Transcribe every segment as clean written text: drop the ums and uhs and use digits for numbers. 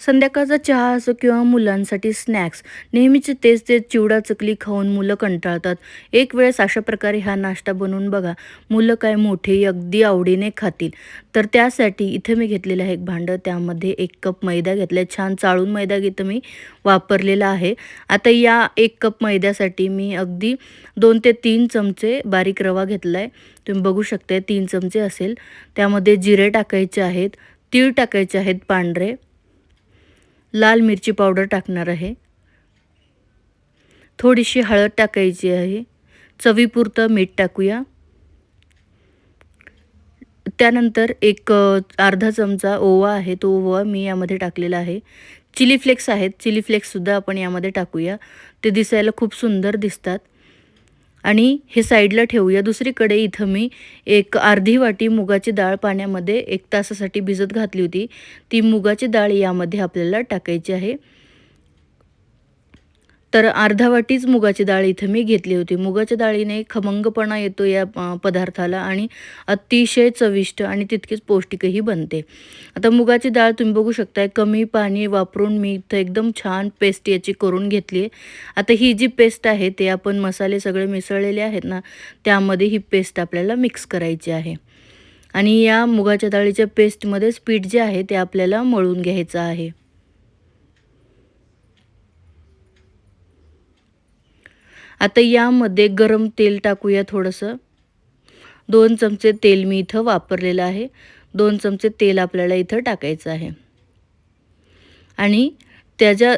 संध्याकाळचा चहा असो किंवा मुलांसाठी स्नॅक्स नेहमीचे तेच तेच चिवडा चकली खाऊन मुलं कंटाळतात. एक वेळेस अशा प्रकारे हा नाश्ता बनवून बघा. मुलं काय मोठे अगदी आवडीने खातील. तर त्यासाठी इथे मी घेतलेलं आहे एक भांडं. त्यामध्ये 1 कप मैदा घेतला छान चाळून मैदा इथं मी वापरलेला आहे. आता या 1 कप मैद्यासाठी मी अगदी 2 ते 3 चमचे बारीक रवा घेतला आहे. तुम्ही बघू शकता 3 चमचे असेल. त्यामध्ये जिरे टाकायचे आहेत, तीळ टाकायचे आहेत पांढरे, लाल मिरची पावडर टाकणार आहे. थोडीशी हळद टाकायची आहे. चवीपुरतं मीठ टाकूया. त्यानंतर एक अर्धा चमचा ओवा आहे. तो ओवा मी यामध्ये टाकलेला आहे. चिली फ्लेक्स आहेत. चिली फ्लेक्ससुद्धा आपण यामध्ये टाकूया. ते दिसायला खूप सुंदर दिसतात. आणि हे साईडला ठेवूया. दुसरीकडे इथं मी एक अर्धी वाटी मुगाची डाळ पाण्यामध्ये 1 तासासाठी भिजत घातली होती. ती मुगाची डाळ यामध्ये आपल्याला टाकायची आहे. तर अर्धा वाटीच मुगाची डाळ इथं मी घेतली होती. मुगाच्या डाळीने खमंगपणा येतो या पदार्थाला आणि अतिशय चविष्ट आणि तितकीच पौष्टिकही बनते. आता मुगाची डाळ तुम्ही बघू शकताय कमी पाणी वापरून मी इथं एकदम छान पेस्ट याची करून घेतली आहे. आता ही जी पेस्ट आहे ते आपण मसाले सगळे मिसळलेले आहेत ना, त्यामध्ये ही पेस्ट आपल्याला मिक्स करायची आहे. आणि या मुगाच्या डाळीच्या पेस्टमध्येच पीठ जे आहे ते आपल्याला मळून घ्यायचं आहे. आता यामध्ये गरम तेल टाकूया थोडंसं. 2 चमचे तेल मी इथं वापरलेलं आहे. 2 चमचे तेल आपल्याला इथं टाकायचं आहे. आणि त्याच्या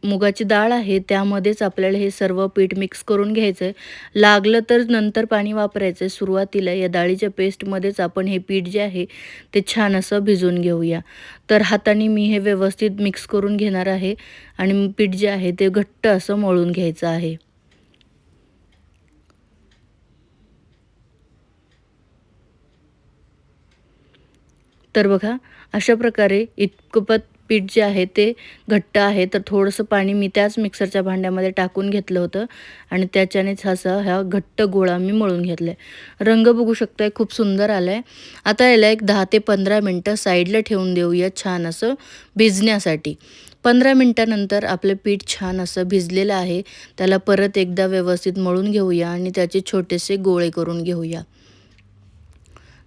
मुगाची डाळ आहे त्यामध्येच आपल्याला हे सर्व पीठ मिक्स करून घ्यायचं आहे. लागलं तर नंतर पाणी वापरायचं आहे. सुरुवातीला या डाळीच्या पेस्टमध्येच आपण हे पीठ जे आहे ते छान असं भिजवून घेऊया. तर हाताने मी हे व्यवस्थित मिक्स करून घेणार आहे आणि पीठ जे आहे ते घट्ट असं मळून घ्यायचं आहे. तर बघा अशा प्रकारे इतपत पीठ जे आहे ते घट्ट आहे. तर थोडंसं पाणी मी त्याच मिक्सरच्या भांड्यामध्ये टाकून घेतलं होतं आणि त्याच्यानेच हा घट्ट गोळा मी मळून घेतला आहे. रंग बघू शकताय खूप सुंदर आला आहे. आता याला एक 10 ते 15 मिनटं साईडला ठेवून देऊया छान असं भिजण्यासाठी. 15 मिनटानंतर आपलं पीठ छान असं भिजलेलं आहे. त्याला परत एकदा व्यवस्थित मळून घेऊया आणि त्याचे छोटेसे गोळे करून घेऊया.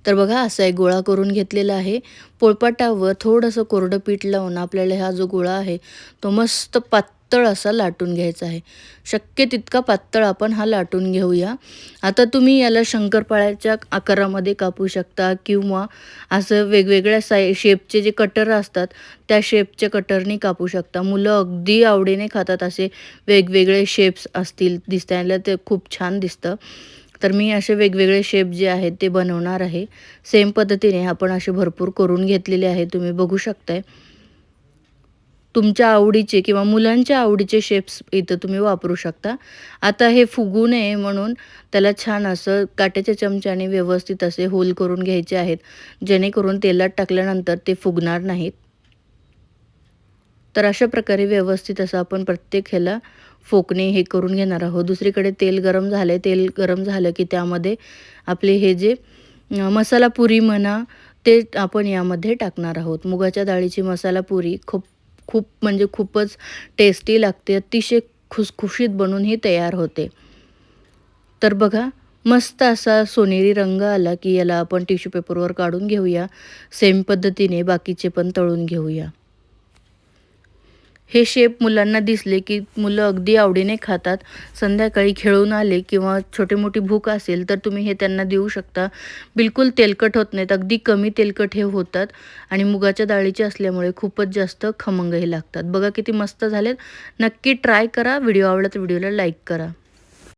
तर बघा असा एक गोळा करून घेतलेला आहे. पोळपाटावर थोडंसं कोरडं पीठ लावून आपल्याला हा जो गोळा आहे तो मस्त पातळ असा लाटून घ्यायचा आहे. शक्य तितका पातळ आपण हा लाटून घेऊया. आता तुम्ही याला शंकरपाळ्याच्या आकारामध्ये कापू शकता किंवा असं वेगवेगळ्या शेपचे जे कटर असतात त्या शेपच्या कटरनी कापू शकता. मुलं अगदी आवडीने खातात असे वेगवेगळे शेप्स असतील दिसायला ते खूप छान दिसतं. तर मी असे वेगवेगळे शेप जे आहेत ते बनवणार आहे. सेम पद्धतीने आपण असे भरपूर करून घेतलेले आहे. तुम्ही बघू शकताय. तुमच्या आवडीचे किंवा मुलांच्या आवडीचे शेप्स इथं तुम्ही वापरू शकता. आता हे फुगू नये म्हणून त्याला छान असं काट्याच्या चमच्याने व्यवस्थित असे होल करून घ्यायचे आहेत. जेणेकरून तेलात टाकल्यानंतर ते फुगणार नाहीत. तर अशा प्रकारे व्यवस्थित असं आपण प्रत्येक ह्याला फोकणे हे करून घेणार आहोत. दुसरीकडे तेल गरम झालं तेल गरम झालं की त्यामध्ये आपले हे जे मसाला पुरी म्हणा ते आपण यामध्ये टाकणार आहोत. मुगाच्या डाळीची मसाला पुरी खूप खूप म्हणजे खूपच टेस्टी लागते. अतिशय खुसखुशीत बनून ही तयार होते. तर बघा मस्त असा सोनेरी रंग आला की याला आपण टिश्यू पेपरवर काढून घेऊया. सेम पद्धतीने बाकीचे पण तळून घेऊया. हे शेप मुलांना दिसले की मुलं अगदी आवडीने खातात. संध्याकाळी खेळून आले किंवा छोटी-मोठी भूक असेल तर तुम्ही हे त्यांना देऊ शकता. बिलकुल तेलकट होत नाहीत. अगदी कमी तेलकट हे होतात आणि मुगाच्या डाळीचे असल्यामुळे खूपच जास्त खमंगही लागतात. बघा किती मस्त झालेत. नक्की ट्राय करा. व्हिडिओ आवडला तर व्हिडिओला लाईक करा.